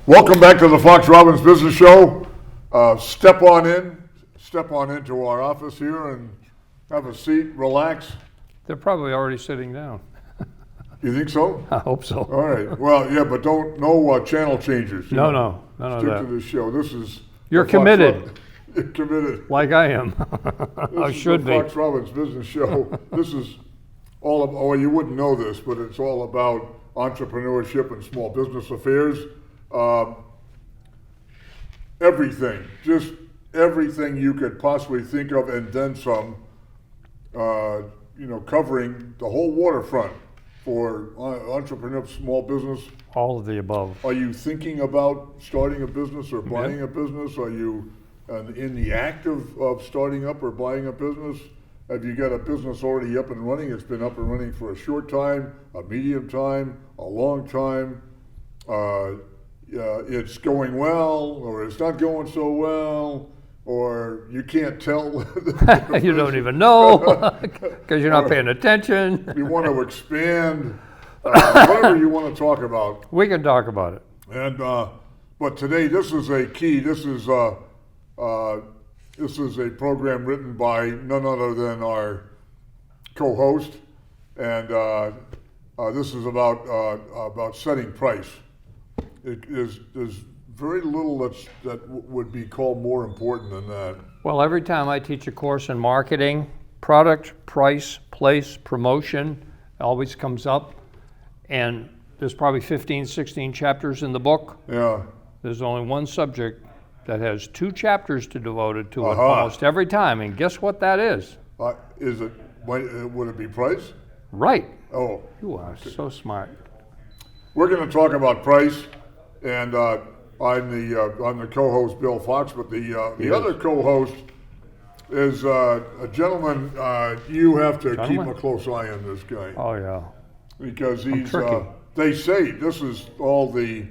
Welcome back to the Fox Robbins Business Show. Step on into our office here and have a seat, relax. They're probably already sitting down. You think so? I hope so. All right. Well, yeah, but no channel changes. No, none of Stick that. to this show. This is. You're committed. You're committed. Like I am. I should be. The Fox Robbins Business Show. This is all of. Oh, you wouldn't know this, but it's all about entrepreneurship and small business affairs. Everything, just everything you could possibly think of, and then some. Covering the whole waterfront for entrepreneur, small business. All of the above. Are you thinking about starting a business or buying a business? Are you in the act of starting up or buying a business? Have you got a business already up and running? It's been up and running for a short time, a medium time, a long time. It's going well, or it's not going so well, or you can't tell. You don't even know because you're not paying attention. You want to expand, whatever you want to talk about. We can talk about it. And but today, this is a key. This is a program written by none other than our co-host, and this is about setting price. There's very little that would be called more important than that. Well, every time I teach a course in marketing, product, price, place, promotion always comes up, and there's probably 15, 16 chapters in the book. Yeah. There's only one subject that has 2 chapters devoted to it almost every time, and guess what that is? Is it? Would it be price? Right. Oh. You are so smart. We're going to talk about price, and I'm the co-host, Bill Fox, but the other co-host is a gentleman. You have to keep a close eye on this guy. Oh yeah. Because he's. They say this is all the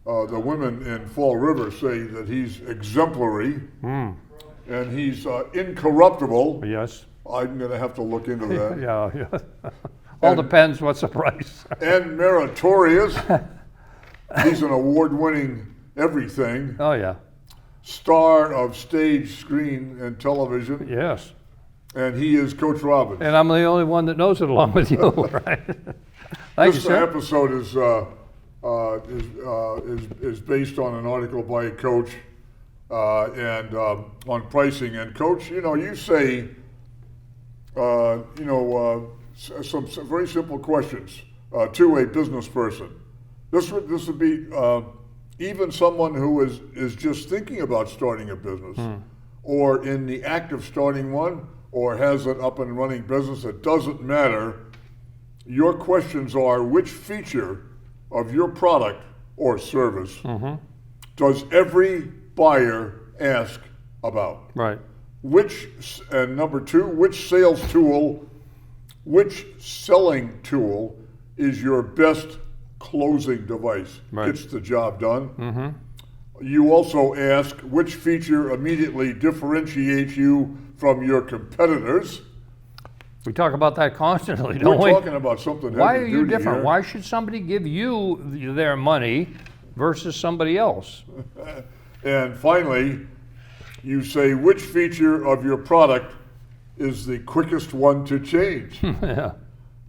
women in Fall River say that he's exemplary, and he's incorruptible. Yes. I'm going to have to look into that. Yeah. All depends what's the price. And meritorious. He's an award-winning everything. Oh yeah. Star of stage, screen, and television. Yes. And he is Coach Robbins. And I'm the only one that knows it along with you, right? Thank you, sir. This episode is based on an article by a coach and on pricing. And Coach, you say some very simple questions to a business person. This would be even someone who is just thinking about starting a business, or in the act of starting one, or has an up and running business. It doesn't matter. Your questions are: which feature of your product or service does every buyer ask about? Right. And number 2, which sales tool, which selling tool is your best closing device? Right. Gets the job done. You also ask which feature immediately differentiates you from your competitors. We talk about that constantly, don't we? We're talking about something. Why are you different? Here. Why should somebody give you their money versus somebody else? And finally, you say which feature of your product is the quickest one to change. Yeah.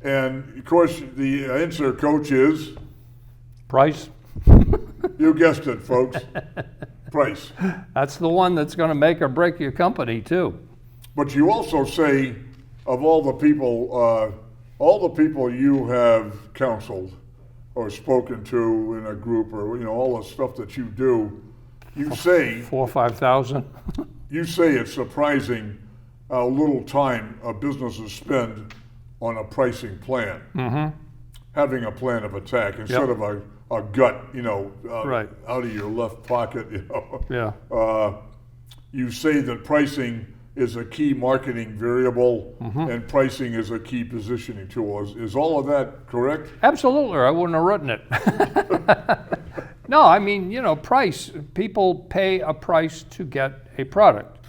And of course, the answer, Coach, is price. You guessed it, folks. Price. That's the one that's going to make or break your company too. But you also say, of all the people you have counseled or spoken to in a group, or all the stuff that you do, you say 4,000 or 5,000. You say it's surprising how little time businesses spend on a pricing plan. Having a plan of attack instead of a gut, right out of your left pocket. Yeah. You say that pricing is a key marketing variable, and pricing is a key positioning tool. Is all of that correct? Absolutely. I wouldn't have written it. No, I mean, price. People pay a price to get a product,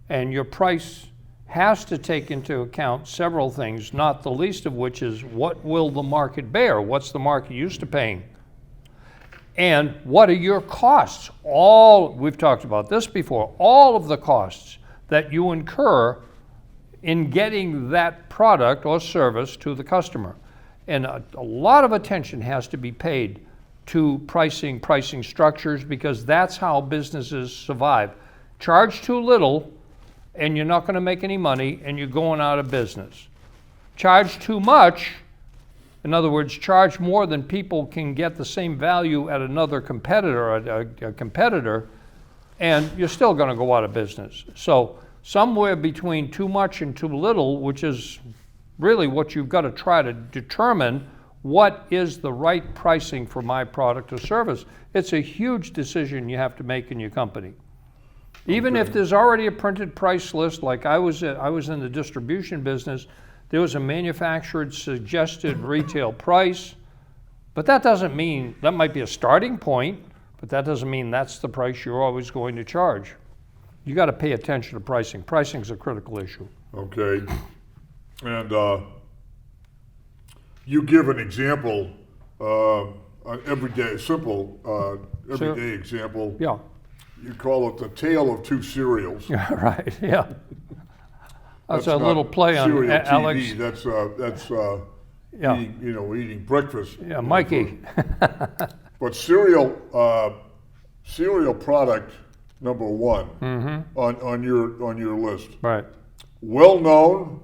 and your price has to take into account several things, not the least of which is what will the market bear? What's the market used to paying? And what are your costs? We've talked about this before, all of the costs that you incur in getting that product or service to the customer. And a lot of attention has to be paid to pricing structures, because that's how businesses survive. Charge too little and you're not going to make any money and you're going out of business. Charge too much, in other words, charge more than people can get the same value at another competitor, a competitor, and you're still going to go out of business. So somewhere between too much and too little, which is really what you've got to try to determine, what is the right pricing for my product or service. It's a huge decision you have to make in your company. Even if there's already a printed price list, like I was in the distribution business, there was a manufactured suggested retail price, but that doesn't mean, that might be a starting point, but that doesn't mean that's the price you're always going to charge. You got to pay attention to pricing. Pricing's a critical issue. Okay. And you give an example, an everyday, simple, everyday example. Yeah. You call it the tale of two cereals. Yeah, right, yeah. That's a little play on cereal Alex. TV. That's Yeah. eating breakfast. Yeah, Mikey. But cereal product number one on your list. Right. Well known.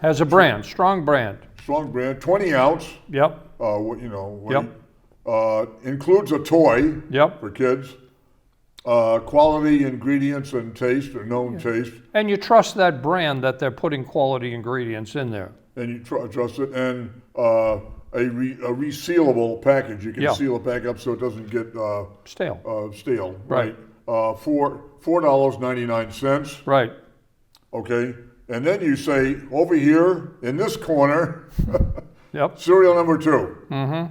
Has a brand, strong brand. Strong brand, 20 ounce. Yep. Includes a toy. Yep. For kids. Quality ingredients and taste, or known taste. And you trust that brand that they're putting quality ingredients in there. And you trust it, and a resealable package. You can seal it back up so it doesn't get stale. Stale. Right. $4.99. Right. Okay. And then you say, over here in this corner, Yep. cereal number 2.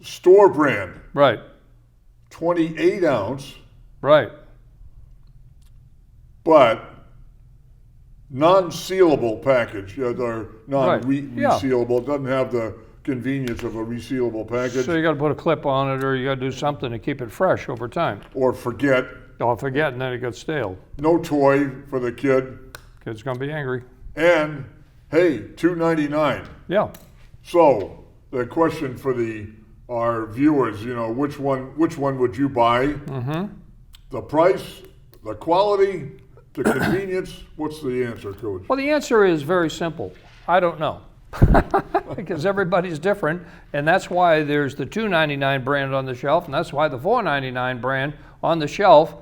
Store brand. Right. 28 ounce. Right. But non-sealable package. They're non-resealable. Doesn't have the convenience of a resealable package. So you got to put a clip on it, or you got to do something to keep it fresh over time. Or forget. Oh, forget, and then it gets stale. No toy for the kid. Kid's gonna be angry. And hey, $2.99. Yeah. So the question for our viewers, which one would you buy? The price, the quality, the convenience. What's the answer, Coach? Well, the answer is very simple. I don't know. Because everybody's different, and that's why there's the $2.99 brand on the shelf, and that's why the $4.99 brand on the shelf,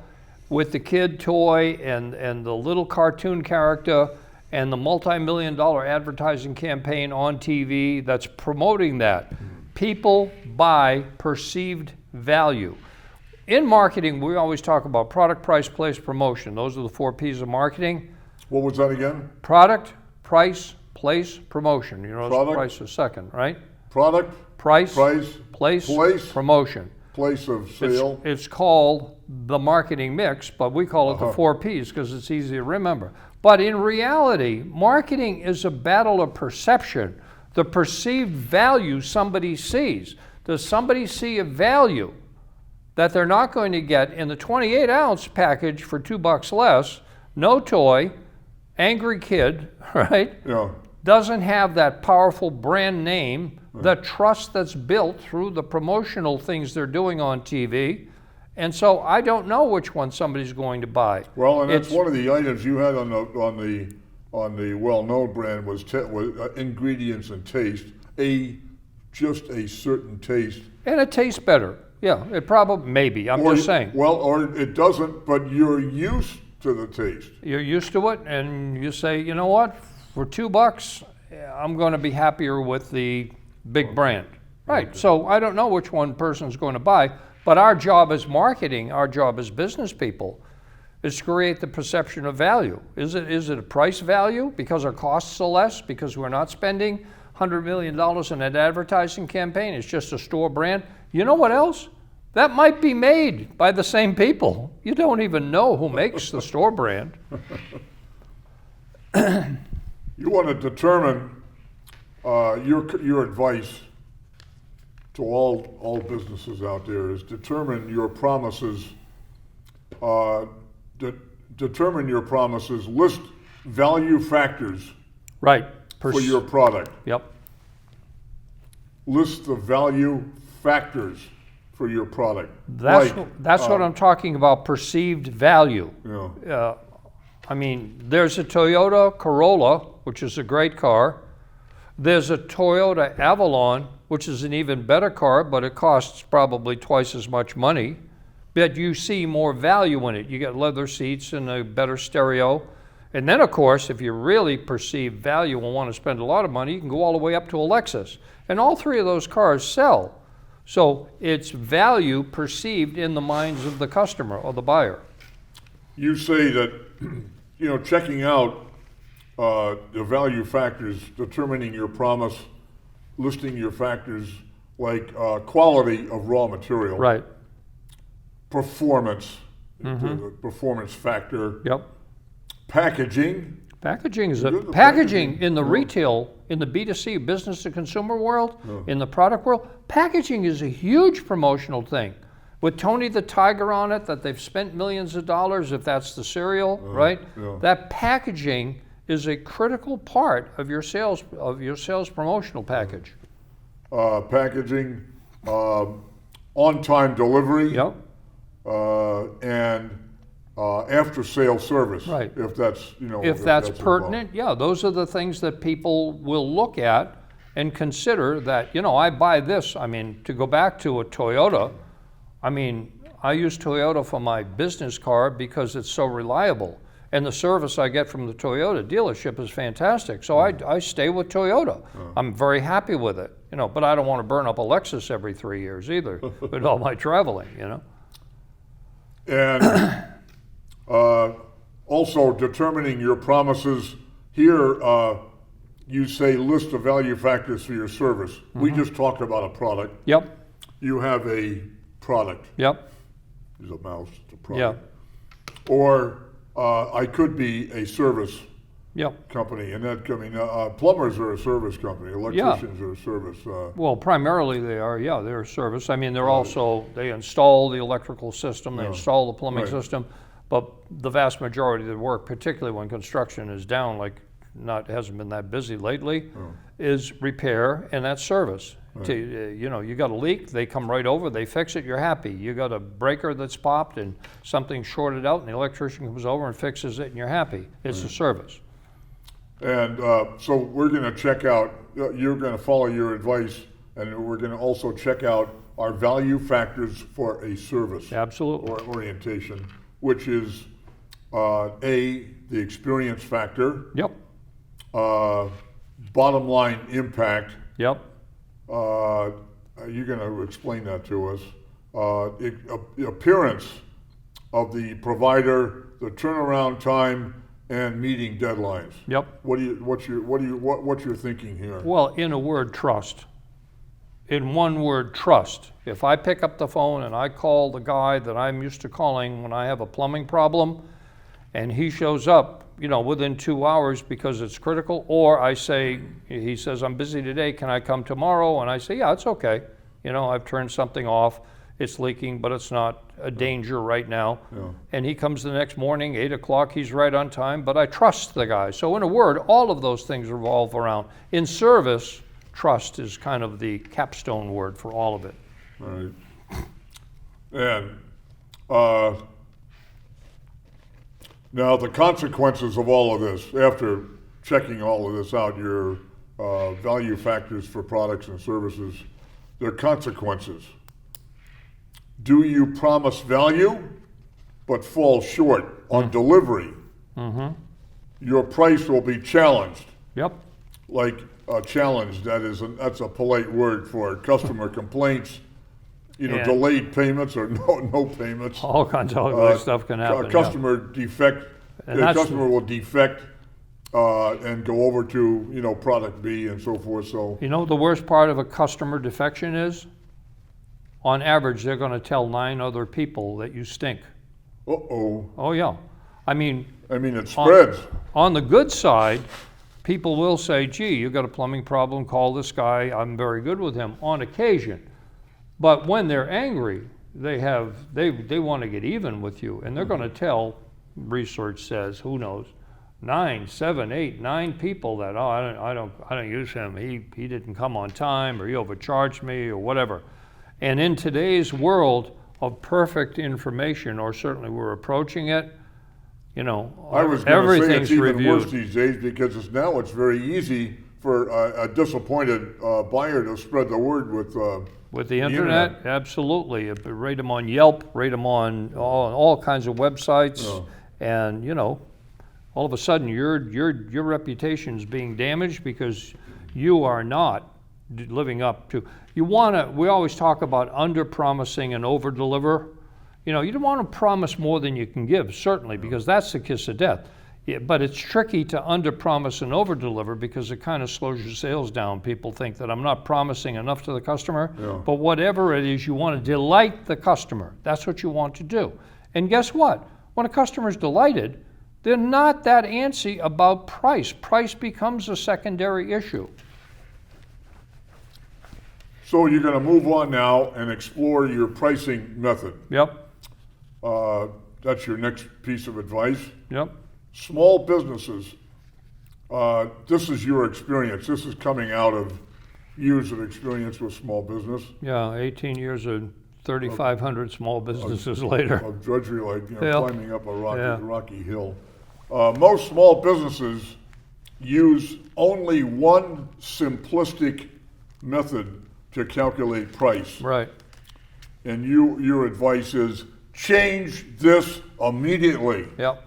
with the kid toy and the little cartoon character and the multi-million-dollar advertising campaign on TV that's promoting that. People buy perceived value. In marketing, we always talk about product, price, place, promotion. Those are the 4 P's of marketing. What was that again? Product, price, place, promotion. Product, price is second, right? Product, price, place, promotion. Place of sale. It's called the marketing mix, but we call it the 4 P's because it's easy to remember. But in reality, marketing is a battle of perception. The perceived value somebody sees. Does somebody see a value that they're not going to get in the 28 ounce package for $2 less, no toy, angry kid, right? Yeah. Doesn't have that powerful brand name, the trust that's built through the promotional things they're doing on TV. And so I don't know which one somebody's going to buy. Well, and that's one of the items you had on the well-known brand was ingredients and taste, just a certain taste. And it tastes better. Yeah, it probably, maybe, I'm just saying. Well, or it doesn't, but you're used to the taste. You're used to it, and you say, you know what, for $2, I'm going to be happier with the big brand. Right, so I don't know which one person's going to buy, but our job as marketing, our job as business people, is to create the perception of value. Is it a price value because our costs are less, because we're not spending $100 million in an advertising campaign, it's just a store brand? You know what else? That might be made by the same people. You don't even know who makes the store brand. You want to determine your advice to all businesses out there is determine your promises. Determine your promises. List value factors Right. for your product. Yep. List the value factors for your product. That's what I'm talking about, perceived value. Yeah. I mean, there's a Toyota Corolla, which is a great car. There's a Toyota Avalon, which is an even better car, but it costs probably twice as much money. But you see more value in it. You get leather seats and a better stereo. And then, of course, if you really perceive value and want to spend a lot of money, you can go all the way up to a Lexus. And all three of those cars sell. So it's value perceived in the minds of the customer or the buyer. You say that, checking out the value factors, determining your promise, listing your factors like quality of raw material. Right. Performance, the performance factor. Yep. Packaging. Packaging is Good, packaging in the retail, in the B2C, business to consumer world, in the product world. Packaging is a huge promotional thing. With Tony the Tiger on it, that they've spent millions of dollars, if that's the cereal, right? Yeah. That packaging is a critical part of your sales promotional package. Packaging, on-time delivery. Yep. And after-sale service. Right. If that's, If that's pertinent, involved. yeah, those are the things that people will look at and consider that, I buy this. I mean, to go back to a Toyota, I use Toyota for my business car because it's so reliable. And the service I get from the Toyota dealership is fantastic. So I stay with Toyota. I'm very happy with it, but I don't want to burn up a Lexus every 3 years either with all my traveling, And also determining your promises. Here, you say list the value factors for your service. We just talked about a product. Yep, You have a product. yep, There's a mouse, it's a yeah, product. Or I could be a service yep. company, and that plumbers are a service company, electricians are a service. Well, primarily they are, they're a service. They're also, they install the electrical system, they install the plumbing Right. system, but the vast majority of the work, particularly when construction is down, hasn't been that busy lately, is repair, and that's service. You got a leak, they come right over, they fix it, you're happy. You got a breaker that's popped and something shorted out, and the electrician comes over and fixes it, and you're happy. It's a service. And so we're going to check out, you're going to follow your advice, and we're going to also check out our value factors for a service Absolutely. or orientation, which is the experience factor, Yep, bottom line impact. yep, You're going to explain that to us. Appearance of the provider, the turnaround time, and meeting deadlines. yep. What's your thinking here? Well, in a word, trust. In one word, trust. If I pick up the phone and I call the guy that I'm used to calling when I have a plumbing problem, and he shows up, within 2 hours because it's critical, or he says, I'm busy today, can I come tomorrow? And I say, yeah, it's okay. I've turned something off, it's leaking, but it's not a danger right now. Yeah. And he comes the next morning, 8 o'clock, he's right on time, but I trust the guy. So in a word, all of those things revolve around. In service, trust is kind of the capstone word for all of it. All right. And now the consequences of all of this, after checking all of this out, your value factors for products and services, there are consequences. Do you promise value but fall short on delivery? Mm-hmm. Your price will be challenged. Yep. Like challenged, that's a polite word for customer complaints, And- delayed payments or no payments. All kinds of ugly stuff can happen. A customer defect, And the that's- customer will defect and go over to product B and so forth. So The worst part of a customer defection is, on average, they're going to tell 9 other people that you stink. Oh yeah. it spreads. On the good side, people will say, gee, you got a plumbing problem, call this guy, I'm very good with him, on occasion. But when they're angry, they want to get even with you, and they're going to tell, research says, who knows, 9, 7, 8, 9 people that, oh, I don't use him. He didn't come on time, or he overcharged me, or whatever. And in today's world of perfect information, or certainly we're approaching it, you know, I was going to say it's even reviewed. worse these days, because it's very easy for a disappointed buyer to spread the word with the internet. Absolutely. Rate them on Yelp, rate them on all kinds of websites, and you know, all of a sudden your reputation is being damaged because you are not living up to. We always talk about under-promising and over-deliver. You know, you don't want to promise more than you can give, certainly, because that's the kiss of death. Yeah, but it's tricky to under-promise and over-deliver, because it kind of slows your sales down. People think that I'm not promising enough to the customer, but whatever it is, you want to delight the customer. That's what you want to do. And guess what? When a customer is delighted, they're not that antsy about price. Price becomes a secondary issue. So you're going to move on now and explore your pricing method. Yep. That's your next piece of advice. Yep. Small businesses, this is your experience. This is coming out of years of experience with small business. Yeah, 18 years of 3,500 small businesses later. Of drudgery, like climbing up a rocky hill. Most small businesses use only one simplistic method to calculate price. Right. And your advice is change this immediately. Yep.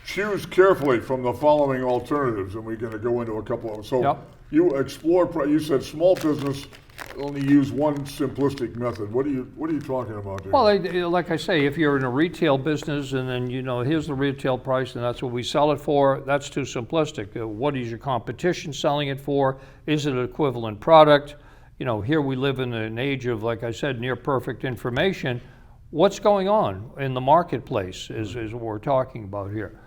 Choose carefully from the following alternatives, and we're going to go into a couple of them. So you explore. You said small business only use one simplistic method. What are you talking about there? Well, like I say, if you're in a retail business and then here's the retail price and that's what we sell it for, that's too simplistic. What is your competition selling it for? Is it an equivalent product? Here we live in an age of, like I said, near perfect information. What's going on in the marketplace is what we're talking about here.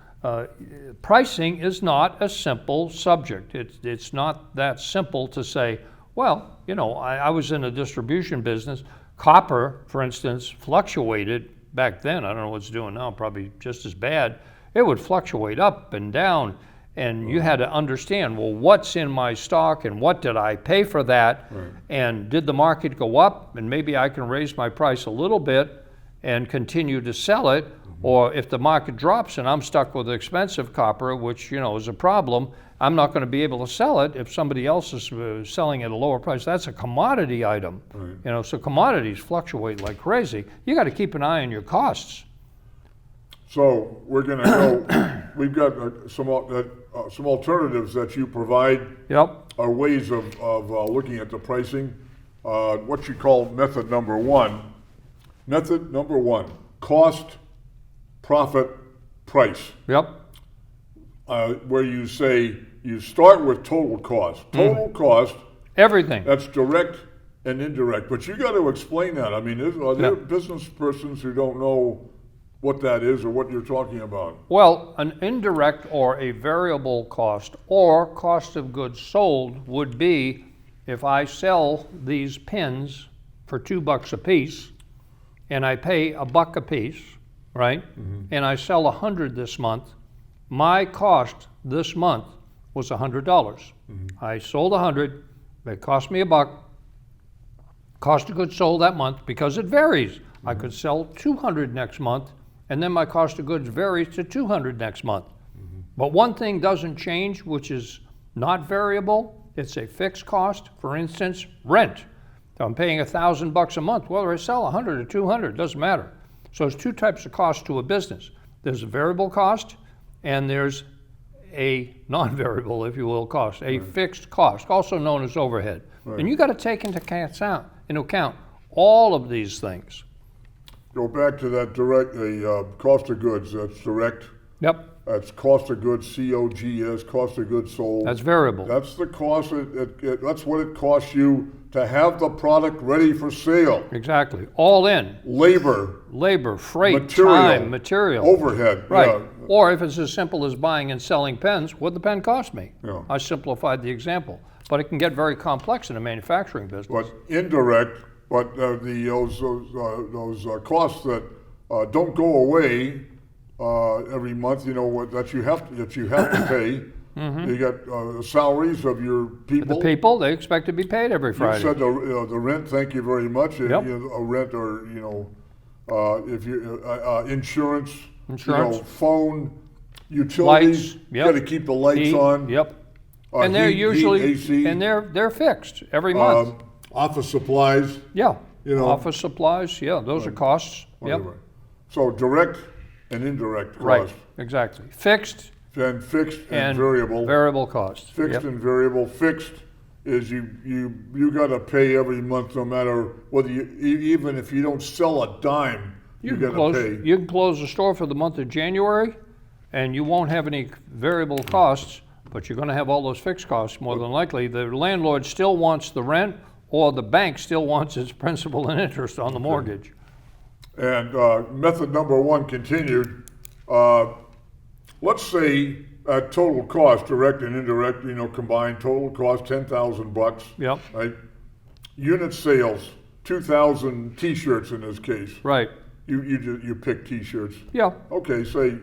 Pricing is not a simple subject. It's not that simple to say, well, I was in a distribution business. Copper, for instance, fluctuated back then. I don't know what it's doing now, probably just as bad. It would fluctuate up and down, and you had to understand, well, what's in my stock and what did I pay for that? Right. And did the market go up? And maybe I can raise my price a little bit and continue to sell it. Or if the market drops and I'm stuck with expensive copper, which is a problem, I'm not going to be able to sell it if somebody else is selling at a lower price. That's a commodity item. Right. So commodities fluctuate like crazy. You got to keep an eye on your costs. So we're going to go. We've got some alternatives that you provide. Yep. Are ways of looking at the pricing. What you call method number one. Method number one: cost, profit, price. Yep. Where you say you start with total cost. Total cost. Everything. That's direct and indirect. But you got to explain that. I mean, are there business persons who don't know what that is or what you're talking about? Well, an indirect or a variable cost or cost of goods sold would be if I sell these pins for $2 a piece and I pay $1 a piece, right? Mm-hmm. And I sell 100 this month. My cost this month was $100. Mm-hmm. I sold 100. It cost me $1. Cost of goods sold that month, because it varies. Mm-hmm. I could sell 200 next month, and then my cost of goods varies to 200 next month. Mm-hmm. But one thing doesn't change, which is not variable. It's a fixed cost. For instance, rent. So I'm paying $1,000 a month. Whether I sell 100 or 200, doesn't matter. So there's two types of cost to a business. There's a variable cost, and there's a non-variable, if you will, cost, a fixed cost, also known as overhead. Right. And you got to take into account all of these things. Go back to that direct, the cost of goods. That's direct. Yep. That's cost of goods, COGS, cost of goods sold. That's variable. That's the cost. That's what it costs you to have the product ready for sale. Exactly. All in. Labor, freight, time, material. Overhead. Right. Yeah. Or if it's as simple as buying and selling pens, what'd the pen cost me? Yeah. I simplified the example. But it can get very complex in a manufacturing business. But indirect But those costs that don't go away every month, that you have to pay. You got salaries of your people. The people, they expect to be paid every Friday. You said the rent. Thank you very much. Yep. A rent, or if you insurance, phone, utilities. Lights, You got to keep the lights Heat, on. Yep. And they're heat, AC, and they're fixed every month. Office supplies. Yeah. Office supplies. Yeah, those are costs. Yep. Whatever. So direct and indirect costs. Right. Exactly. Fixed and variable. Variable costs. Fixed and variable. Fixed is you got to pay every month, no matter whether even if you don't sell a dime, you got to pay. You can close the store for the month of January, and you won't have any variable costs, but you're going to have all those fixed costs more than likely. The landlord still wants the rent, or the bank still wants its principal and interest on the mortgage. And method number 1 continued. Let's say at total cost, direct and indirect, combined total cost $10,000. Yep. Right. Unit sales 2,000 T-shirts in this case. Right. You pick T-shirts. Yeah. Okay. Say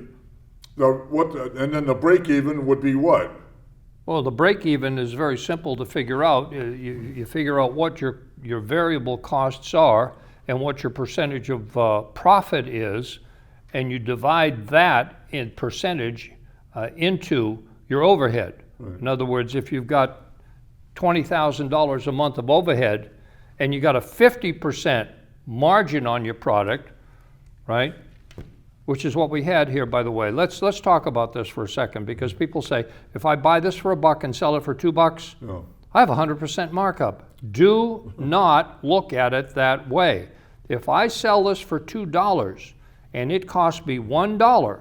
and then the break even would be what? Well, the break even is very simple to figure out. You figure out what your variable costs are and what your percentage of profit is, and you divide that in percentage into your overhead. Right. In other words, if you've got $20,000 a month of overhead and you got a 50% margin on your product, right? Which is what we had here, by the way. Let's talk about this for a second, because people say, if I buy this for $1 and sell it for $2, I have 100% markup. Do not look at it that way. If I sell this for $2 and it costs me $1,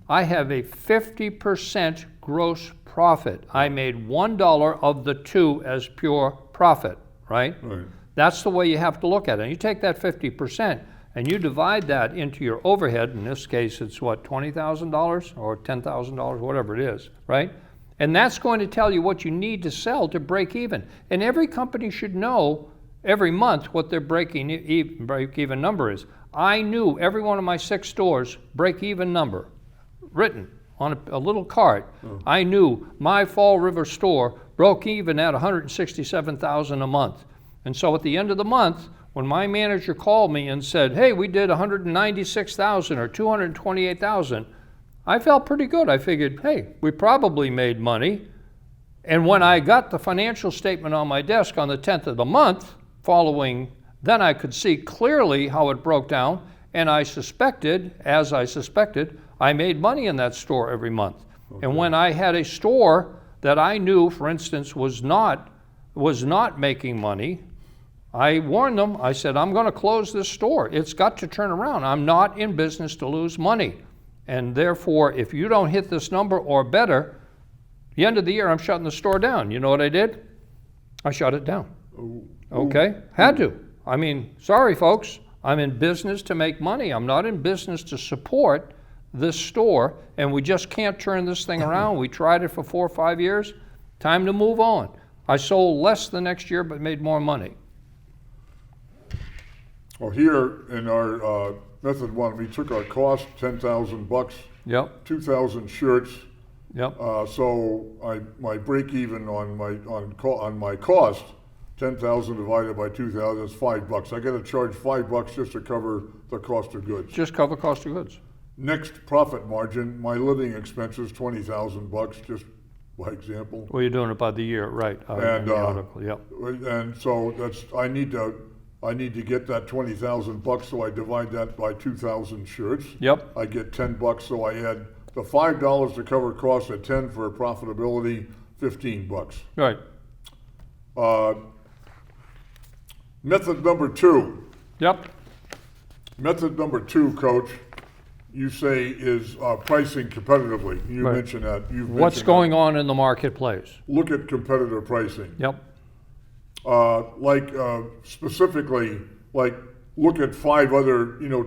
I have a 50% gross profit. I made $1 of the 2 as pure profit, right? That's the way you have to look at it. And you take that 50% and you divide that into your overhead. In this case, it's what, $20,000 or $10,000, whatever it is, right? And that's going to tell you what you need to sell to break even. And every company should know every month what their break even number is. I knew every one of my 6 stores' break even number written on a little card. I knew my Fall River store broke even at $167,000 a month. And so at the end of the month, when my manager called me and said, hey, we did $196,000 or $228,000, I felt pretty good. I figured, hey, we probably made money. And when I got the financial statement on my desk on the 10th of the month following, then I could see clearly how it broke down, and I suspected, I made money in that store every month. Okay. And when I had a store that I knew, for instance, was not making money, I warned them. I said, I'm going to close this store. It's got to turn around. I'm not in business to lose money. And therefore, if you don't hit this number or better, the end of the year, I'm shutting the store down. You know what I did? I shut it down. Okay? Had to. I mean, sorry, folks. I'm in business to make money. I'm not in business to support this store, and we just can't turn this thing around. We tried it for 4 or 5 years. Time to move on. I sold less the next year, but made more money. Well, here in our method 1, we took our cost, $10,000. Yep. 2,000 shirts. Yep. So my break even on my cost, 10,000 divided by 2,000 is $5. I got to charge $5 just to cover the cost of goods. Just cover cost of goods. Next profit margin, my living expenses, $20,000, just by example. Well, you're doing it by the year, right? And the article, yep. And so I need to get that $20,000, so I divide that by 2,000 shirts. Yep. I get $10, so I add the $5 to cover costs at 10 for profitability, $15. Right. Method number 2. Yep. Method number 2, Coach, you say is pricing competitively. You right. mentioned that. What's going on in the marketplace? Look at competitive pricing. Yep. Specifically, look at 5 other,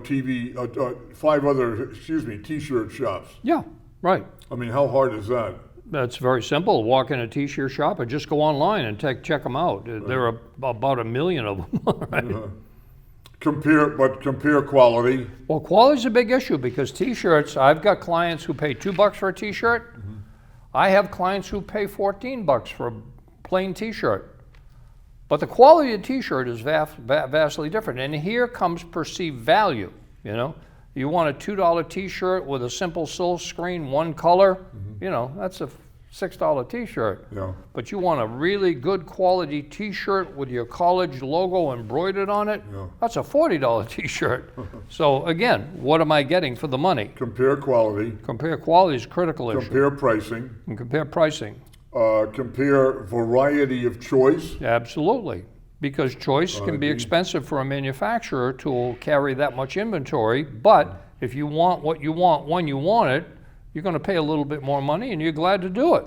T-shirt shops. Yeah, right. I mean, how hard is that? That's very simple. Walk in a T-shirt shop or just go online and check them out. Right. There are about 1 million of them, right? Compare quality. Well, quality's a big issue because T-shirts, I've got clients who pay $2 for a T-shirt. Mm-hmm. I have clients who pay $14 for a plain T-shirt. But the quality of T-shirt is vastly different. And here comes perceived value, you know. You want a $2 T-shirt with a simple silk screen, one color, mm-hmm. you know, that's a $6 T-shirt. Yeah. But you want a really good quality T-shirt with your college logo embroidered on it, yeah. that's a $40 T-shirt. So again, what am I getting for the money? Compare quality. Compare quality is a critical issue. Compare pricing. And compare pricing. Compare variety of choice. Absolutely. Because choice can be expensive for a manufacturer to carry that much inventory, but if you want what you want when you want it, you're going to pay a little bit more money and you're glad to do it.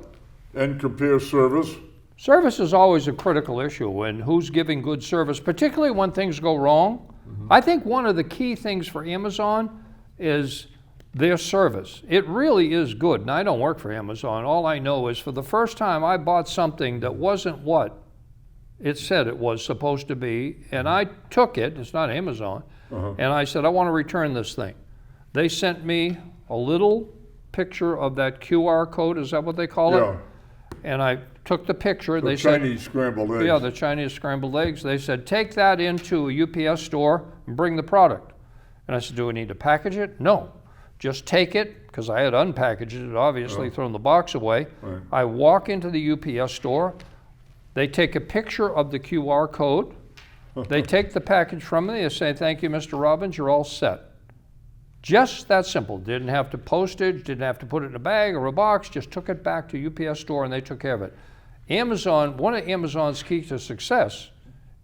And compare service. Service is always a critical issue, and who's giving good service, particularly when things go wrong. Mm-hmm. I think one of the key things for Amazon is their service. It really is good, and I don't work for Amazon. All I know is for the first time I bought something that wasn't what it said it was supposed to be, and I took it, it's not Amazon, and I said, I want to return this thing. They sent me a little picture of that QR code, is that what they call it? And I took the picture. The Chinese scrambled eggs. Yeah, the Chinese scrambled eggs. They said, take that into a UPS store and bring the product. And I said, do we need to package it? No. Just take it, because I had unpackaged it, obviously, thrown the box away. Right. I walk into the UPS store. They take a picture of the QR code. They take the package from me. They say, thank you, Mr. Robbins, you're all set. Just that simple. Didn't have to postage, didn't have to put it in a bag or a box, just took it back to UPS store and they took care of it. Amazon, one of Amazon's key to success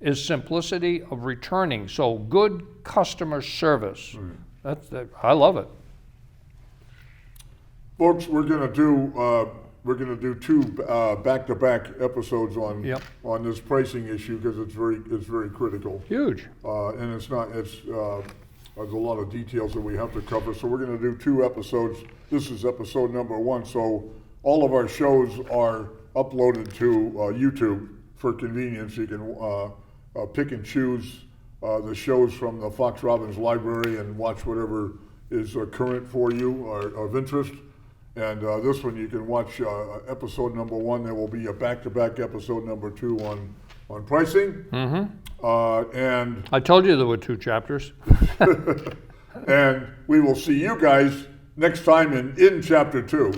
is simplicity of returning. So good customer service. I love it. Folks, we're going to do two back-to-back episodes on this pricing issue because it's very critical. Huge. And there's a lot of details that we have to cover, so we're going to do two episodes. This is episode number 1, so all of our shows are uploaded to YouTube for convenience. You can pick and choose the shows from the Fox Robbins library and watch whatever is current for you or of interest. And this one you can watch episode number 1. There will be a back-to-back episode number 2 on pricing. Mm-hmm. And I told you there were 2 chapters. And we will see you guys next time in chapter 2.